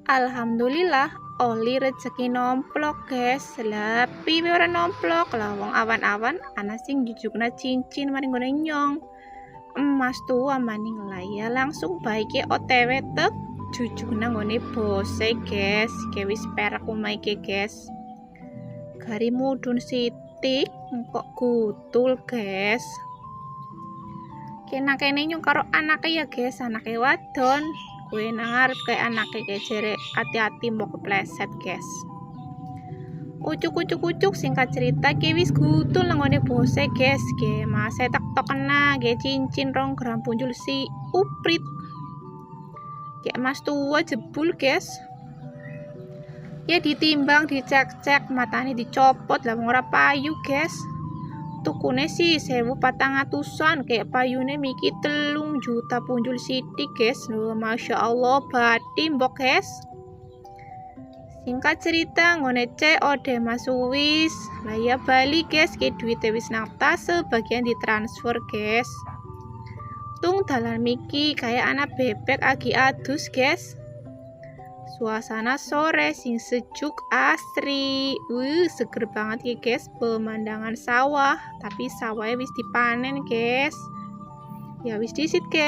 Alhamdulillah, oli rezeki nomplok, guys. Lah piye ora nomplok? Lah wong awan-awan ana sing jujukna cincin maring nggone nyong. Emas tua maning lah ya langsung baike OTW tek jujukna nggone bose, guys. Ke wis perak omahe, guys. Gari mudhun sitik kok gutul, guys. Kene nyong karo anake ya, guys. Anake wadon. Kue nang ngarep kayak anake kayak jere hati-hati mau kepleset, guys. Ucuk singkat cerita ki wis gutul nang ngone bose, guys. Ge mase tak tokena ge cincin 2 gram punjul si uprit. Ge emas tua jebul, guys. Ya ditimbang, dicek-cek, matane dicopot lah ora payu, guys. Tukune sih 1.400-an, kayak payune miki 3 juta punjul sidik, guys. Masya Allah, bati mbok, guys. Singkat cerita ngone COD masuk wis lah ya bali, guys. Ke duitnya wis nang tas sebagian ditransfer, guys. Tung dalan miki kayak anak bebek agi adus, guys. Suasana sore sing sejuk asri. Seger banget ya, guys. Pemandangan sawah, tapi sawahnya wis dipanen, guys. Ya wis disit, guys.